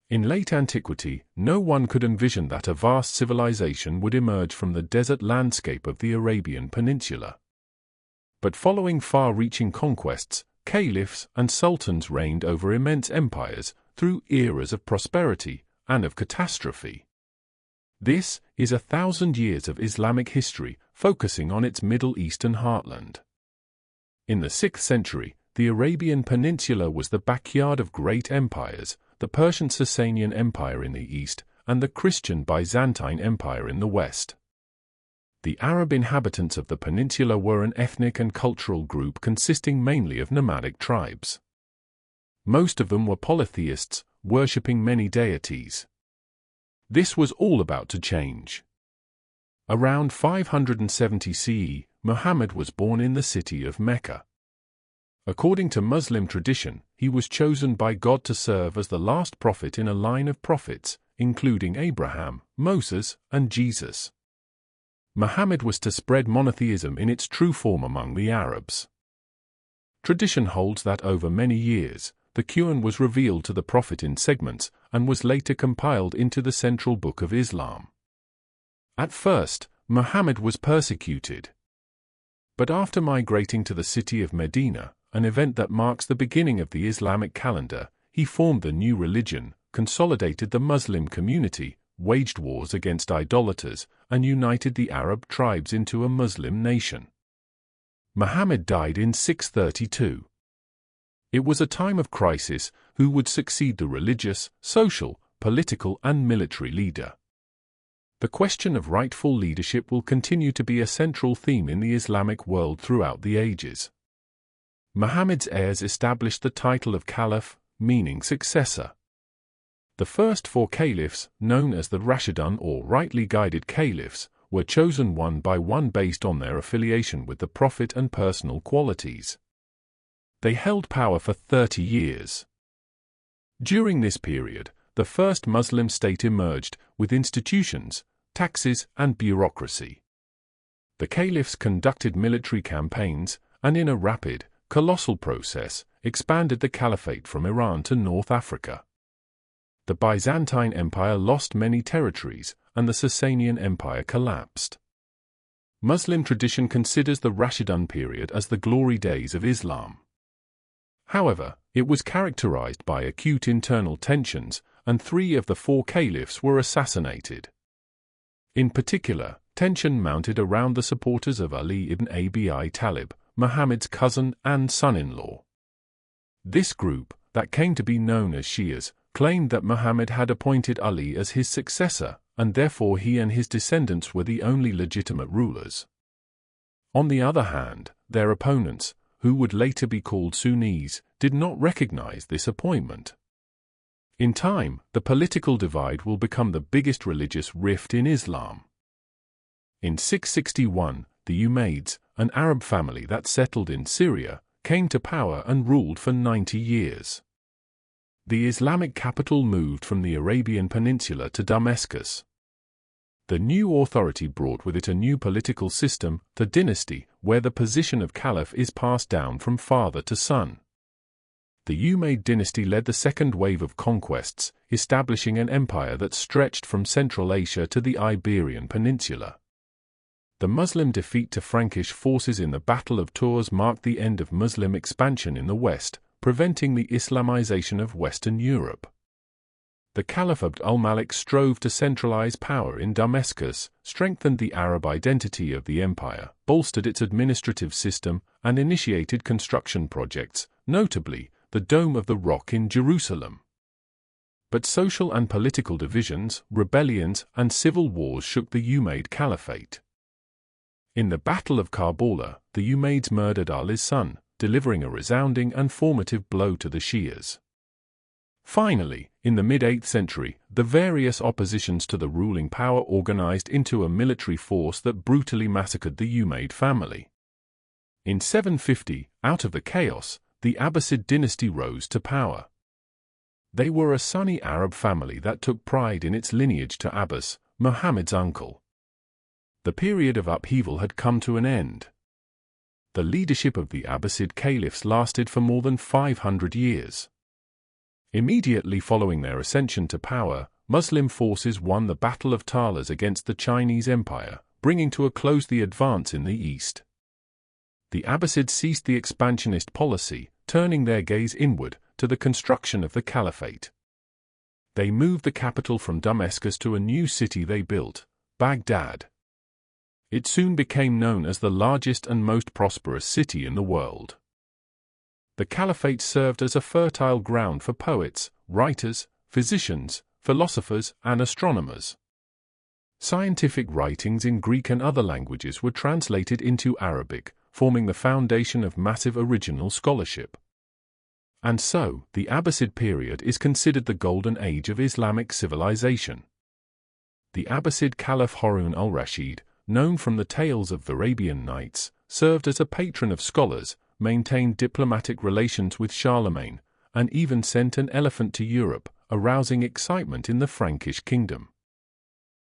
In late antiquity, no one could envision that a vast civilization would emerge from the desert landscape of the Arabian Peninsula. But following far-reaching conquests, caliphs and sultans reigned over immense empires through eras of prosperity and of catastrophe. This is 1,000 years of Islamic history focusing on its Middle Eastern heartland. In the 6th century, the Arabian Peninsula was the backyard of great empires, the Persian Sasanian Empire in the east and the Christian Byzantine Empire in the west. The Arab inhabitants of the peninsula were an ethnic and cultural group consisting mainly of nomadic tribes. Most of them were polytheists, worshipping many deities. This was all about to change. Around 570 CE, Muhammad was born in the city of Mecca. According to Muslim tradition, he was chosen by God to serve as the last prophet in a line of prophets, including Abraham, Moses, and Jesus. Muhammad was to spread monotheism in its true form among the Arabs. Tradition holds that over many years, the Quran was revealed to the prophet in segments and was later compiled into the central book of Islam. At first, Muhammad was persecuted. But after migrating to the city of Medina, an event that marks the beginning of the Islamic calendar, he formed the new religion, consolidated the Muslim community, waged wars against idolaters, and united the Arab tribes into a Muslim nation. Muhammad died in 632. It was a time of crisis. Who would succeed the religious, social, political, and military leader? The question of rightful leadership will continue to be a central theme in the Islamic world throughout the ages. Muhammad's heirs established the title of Caliph, meaning successor. The first 4 caliphs, known as the Rashidun or rightly guided caliphs, were chosen one by one based on their affiliation with the Prophet and personal qualities. They held power for 30 years. During this period, the first Muslim state emerged, with institutions, taxes, and bureaucracy. The caliphs conducted military campaigns, and in a rapid, colossal process, expanded the caliphate from Iran to North Africa. The Byzantine Empire lost many territories, and the Sasanian Empire collapsed. Muslim tradition considers the Rashidun period as the glory days of Islam. However, it was characterized by acute internal tensions, and 3 of the 4 caliphs were assassinated. In particular, tension mounted around the supporters of Ali ibn Abi Talib, Muhammad's cousin and son-in-law. This group, that came to be known as Shias, claimed that Muhammad had appointed Ali as his successor, and therefore he and his descendants were the only legitimate rulers. On the other hand, their opponents, who would later be called Sunnis, did not recognize this appointment. In time, the political divide will become the biggest religious rift in Islam. In 661, the Umayyads, an Arab family that settled in Syria, came to power and ruled for 90 years. The Islamic capital moved from the Arabian Peninsula to Damascus. The new authority brought with it a new political system, the dynasty, where the position of caliph is passed down from father to son. The Umayyad dynasty led the second wave of conquests, establishing an empire that stretched from Central Asia to the Iberian Peninsula. The Muslim defeat to Frankish forces in the Battle of Tours marked the end of Muslim expansion in the West, preventing the Islamization of Western Europe. The Caliph Abd al-Malik strove to centralize power in Damascus, strengthened the Arab identity of the empire, bolstered its administrative system, and initiated construction projects, notably, the Dome of the Rock in Jerusalem. But social and political divisions, rebellions, and civil wars shook the Umayyad Caliphate. In the Battle of Karbala, the Umayyads murdered Ali's son, delivering a resounding and formative blow to the Shias. Finally, in the mid-8th century, the various oppositions to the ruling power organized into a military force that brutally massacred the Umayyad family. In 750, out of the chaos, the Abbasid dynasty rose to power. They were a Sunni Arab family that took pride in its lineage to Abbas, Muhammad's uncle. The period of upheaval had come to an end. The leadership of the Abbasid caliphs lasted for more than 500 years. Immediately following their ascension to power, Muslim forces won the Battle of Talas against the Chinese Empire, bringing to a close the advance in the east. The Abbasids ceased the expansionist policy, turning their gaze inward to the construction of the caliphate. They moved the capital from Damascus to a new city they built, Baghdad. It soon became known as the largest and most prosperous city in the world. The caliphate served as a fertile ground for poets, writers, physicians, philosophers, and astronomers. Scientific writings in Greek and other languages were translated into Arabic, forming the foundation of massive original scholarship. And so, the Abbasid period is considered the golden age of Islamic civilization. The Abbasid Caliph Harun al-Rashid, known from the tales of the Arabian Nights, served as a patron of scholars, maintained diplomatic relations with Charlemagne, and even sent an elephant to Europe, arousing excitement in the Frankish kingdom.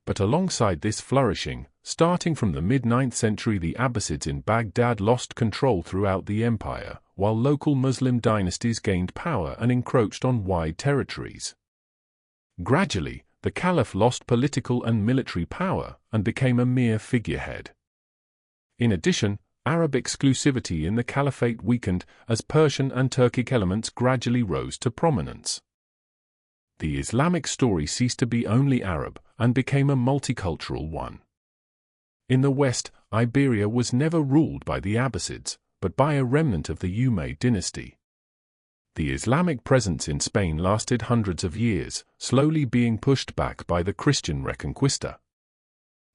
But alongside this flourishing, starting from the mid-9th century, the Abbasids in Baghdad lost control throughout the empire, while local Muslim dynasties gained power and encroached on wide territories. Gradually, the caliph lost political and military power and became a mere figurehead. In addition, Arab exclusivity in the caliphate weakened as Persian and Turkic elements gradually rose to prominence. The Islamic story ceased to be only Arab and became a multicultural one. In the West, Iberia was never ruled by the Abbasids, but by a remnant of the Umayyad dynasty. The Islamic presence in Spain lasted hundreds of years, slowly being pushed back by the Christian Reconquista.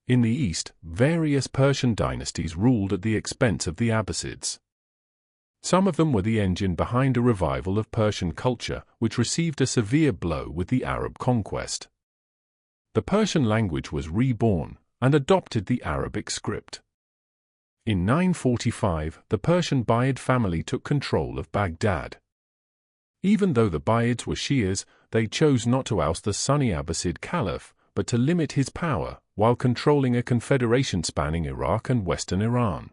In the East, various Persian dynasties ruled at the expense of the Abbasids. Some of them were the engine behind a revival of Persian culture, which received a severe blow with the Arab conquest. The Persian language was reborn and adopted the Arabic script. In 945, the Persian Buyid family took control of Baghdad. Even though the Buyids were Shias, they chose not to oust the Sunni Abbasid Caliph, but to limit his power, while controlling a confederation spanning Iraq and western Iran.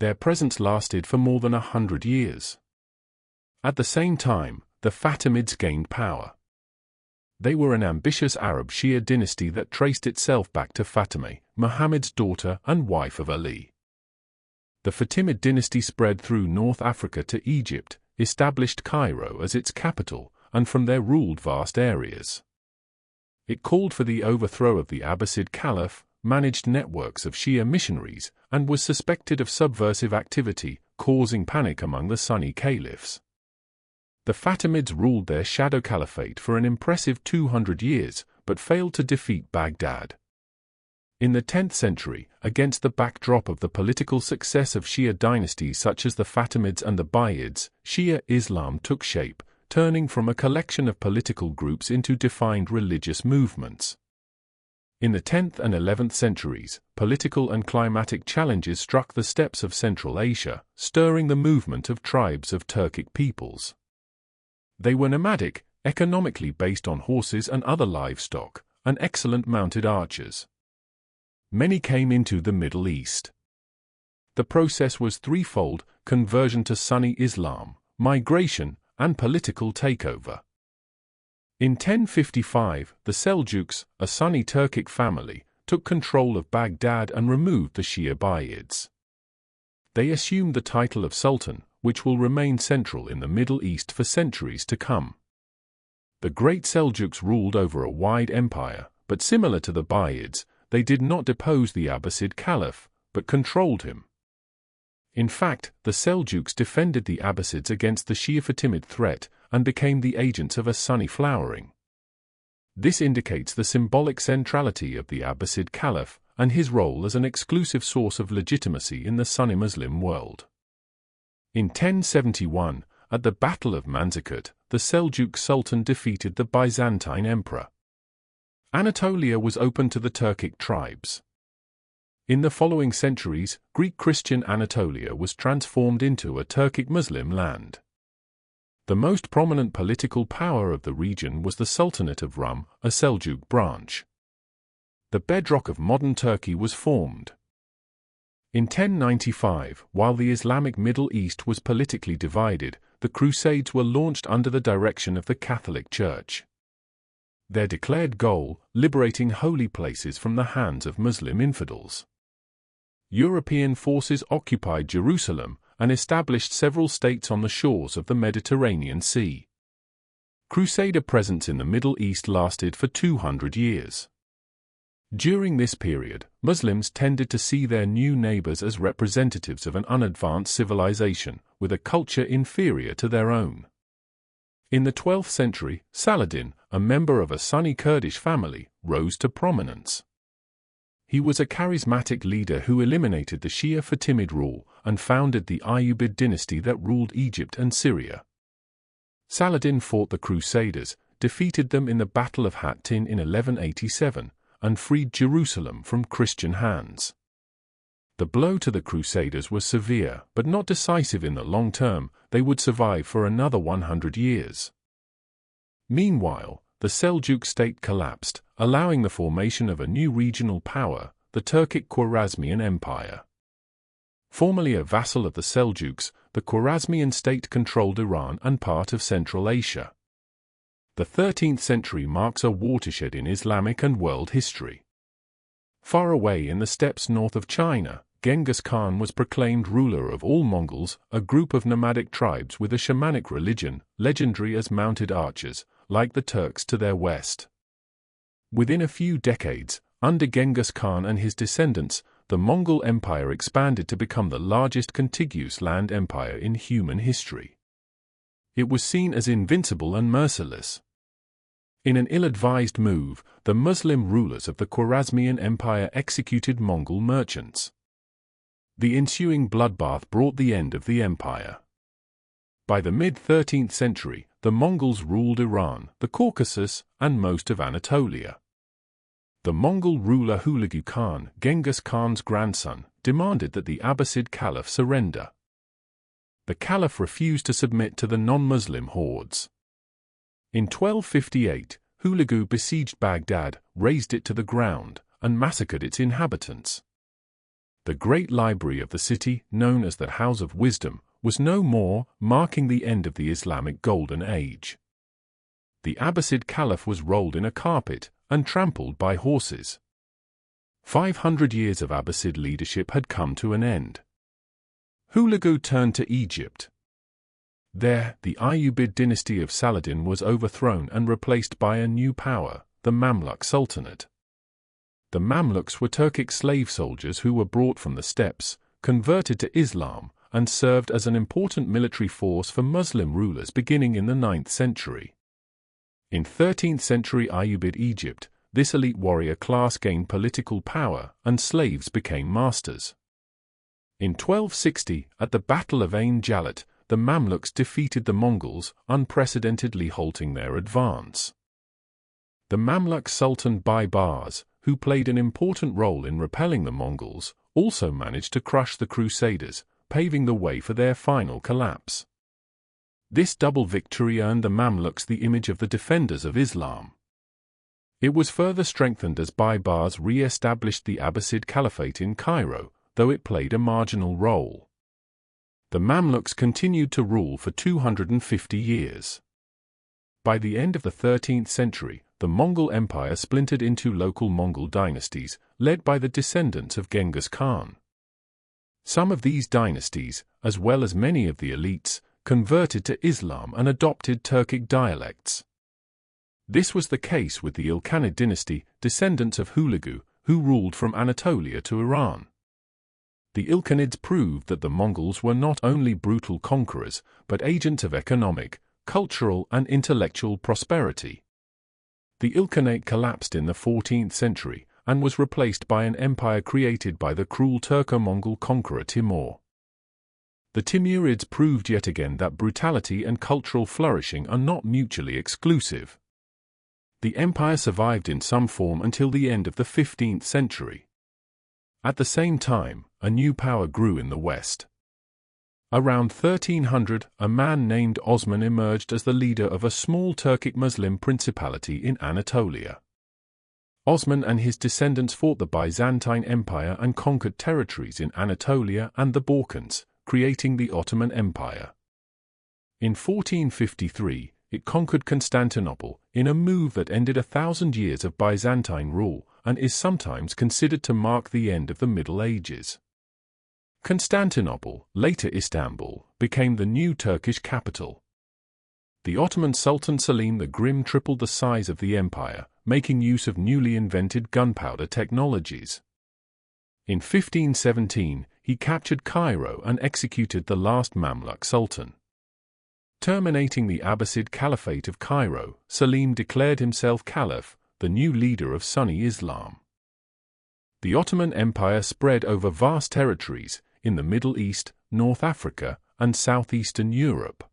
Their presence lasted for more than 100 years. At the same time, the Fatimids gained power. They were an ambitious Arab Shia dynasty that traced itself back to Fatima, Muhammad's daughter and wife of Ali. The Fatimid dynasty spread through North Africa to Egypt, established Cairo as its capital, and from there ruled vast areas. It called for the overthrow of the Abbasid Caliph, managed networks of Shia missionaries, and was suspected of subversive activity, causing panic among the Sunni caliphs. The Fatimids ruled their shadow caliphate for an impressive 200 years, but failed to defeat Baghdad. In the 10th century, against the backdrop of the political success of Shia dynasties such as the Fatimids and the Buyids, Shia Islam took shape, turning from a collection of political groups into defined religious movements. In the 10th and 11th centuries, political and climatic challenges struck the steppes of Central Asia, stirring the movement of tribes of Turkic peoples. They were nomadic, economically based on horses and other livestock, and excellent mounted archers. Many came into the Middle East. The process was threefold: conversion to Sunni Islam, migration, and political takeover. In 1055, the Seljuks, a Sunni Turkic family, took control of Baghdad and removed the Shia Buyids. They assumed the title of Sultan, which will remain central in the Middle East for centuries to come. The great Seljuks ruled over a wide empire, but similar to the Buyids, they did not depose the Abbasid Caliph, but controlled him. In fact, the Seljuks defended the Abbasids against the Shia Fatimid threat and became the agents of a Sunni flowering. This indicates the symbolic centrality of the Abbasid Caliph and his role as an exclusive source of legitimacy in the Sunni Muslim world. In 1071, at the Battle of Manzikert, the Seljuk Sultan defeated the Byzantine emperor. Anatolia was open to the Turkic tribes. In the following centuries, Greek Christian Anatolia was transformed into a Turkic Muslim land. The most prominent political power of the region was the Sultanate of Rum, a Seljuk branch. The bedrock of modern Turkey was formed. In 1095, while the Islamic Middle East was politically divided, the Crusades were launched under the direction of the Catholic Church. Their declared goal, liberating holy places from the hands of Muslim infidels. European forces occupied Jerusalem and established several states on the shores of the Mediterranean Sea. Crusader presence in the Middle East lasted for 200 years. During this period, Muslims tended to see their new neighbors as representatives of an unadvanced civilization, with a culture inferior to their own. In the 12th century, Saladin, a member of a Sunni Kurdish family, rose to prominence. He was a charismatic leader who eliminated the Shia Fatimid rule and founded the Ayyubid dynasty that ruled Egypt and Syria. Saladin fought the Crusaders, defeated them in the Battle of Hattin in 1187, and freed Jerusalem from Christian hands. The blow to the Crusaders was severe but not decisive in the long term. They would survive for another 100 years. Meanwhile, the Seljuk state collapsed, allowing the formation of a new regional power, the Turkic Khwarezmian Empire. Formerly a vassal of the Seljuks, the Khwarezmian state controlled Iran and part of Central Asia. The 13th century marks a watershed in Islamic and world history. Far away in the steppes north of China, Genghis Khan was proclaimed ruler of all Mongols, a group of nomadic tribes with a shamanic religion, legendary as mounted archers, like the Turks to their west. Within a few decades, under Genghis Khan and his descendants, the Mongol Empire expanded to become the largest contiguous land empire in human history. It was seen as invincible and merciless. In an ill-advised move, the Muslim rulers of the Khwarezmian Empire executed Mongol merchants. The ensuing bloodbath brought the end of the empire. By the mid-13th century, the Mongols ruled Iran, the Caucasus, and most of Anatolia. The Mongol ruler Hulagu Khan, Genghis Khan's grandson, demanded that the Abbasid Caliph surrender. The Caliph refused to submit to the non-Muslim hordes. In 1258, Hulagu besieged Baghdad, razed it to the ground, and massacred its inhabitants. The great library of the city, known as the House of Wisdom, was no more, marking the end of the Islamic Golden Age. The Abbasid Caliph was rolled in a carpet and trampled by horses. 500 years of Abbasid leadership had come to an end. Hulagu turned to Egypt. There, the Ayyubid dynasty of Saladin was overthrown and replaced by a new power, the Mamluk Sultanate. The Mamluks were Turkic slave soldiers who were brought from the steppes, converted to Islam, and served as an important military force for Muslim rulers beginning in the 9th century. In 13th century Ayyubid Egypt, this elite warrior class gained political power, and slaves became masters. In 1260, at the Battle of Ain Jalut, the Mamluks defeated the Mongols, unprecedentedly halting their advance. The Mamluk Sultan Baybars, who played an important role in repelling the Mongols, also managed to crush the Crusaders, paving the way for their final collapse. This double victory earned the Mamluks the image of the defenders of Islam. It was further strengthened as Baybars re-established the Abbasid Caliphate in Cairo, though it played a marginal role. The Mamluks continued to rule for 250 years. By the end of the 13th century, the Mongol Empire splintered into local Mongol dynasties, led by the descendants of Genghis Khan. Some of these dynasties, as well as many of the elites, converted to Islam and adopted Turkic dialects. This was the case with the Ilkhanid dynasty, descendants of Hulagu, who ruled from Anatolia to Iran. The Ilkhanids proved that the Mongols were not only brutal conquerors, but agents of economic, cultural, and intellectual prosperity. The Ilkhanate collapsed in the 14th century and was replaced by an empire created by the cruel Turco-Mongol conqueror Timur. The Timurids proved yet again that brutality and cultural flourishing are not mutually exclusive. The empire survived in some form until the end of the 15th century. At the same time, a new power grew in the West. Around 1300, a man named Osman emerged as the leader of a small Turkic Muslim principality in Anatolia. Osman and his descendants fought the Byzantine Empire and conquered territories in Anatolia and the Balkans, creating the Ottoman Empire. In 1453, it conquered Constantinople in a move that ended 1,000 years of Byzantine rule and is sometimes considered to mark the end of the Middle Ages. Constantinople, later Istanbul, became the new Turkish capital. The Ottoman Sultan Selim the Grim tripled the size of the empire, making use of newly invented gunpowder technologies. In 1517, he captured Cairo and executed the last Mamluk Sultan. Terminating the Abbasid Caliphate of Cairo, Selim declared himself Caliph, the new leader of Sunni Islam. The Ottoman Empire spread over vast territories in the Middle East, North Africa, and southeastern Europe.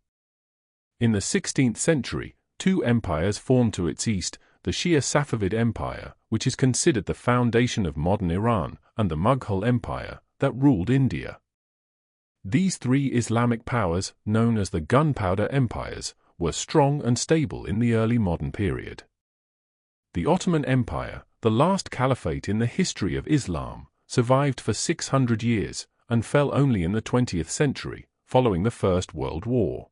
In the 16th century, two empires formed to its east, the Shia Safavid Empire, which is considered the foundation of modern Iran, and the Mughal Empire, that ruled India. These three Islamic powers, known as the Gunpowder Empires, were strong and stable in the early modern period. The Ottoman Empire, the last caliphate in the history of Islam, survived for 600 years, and fell only in the 20th century, following the First World War.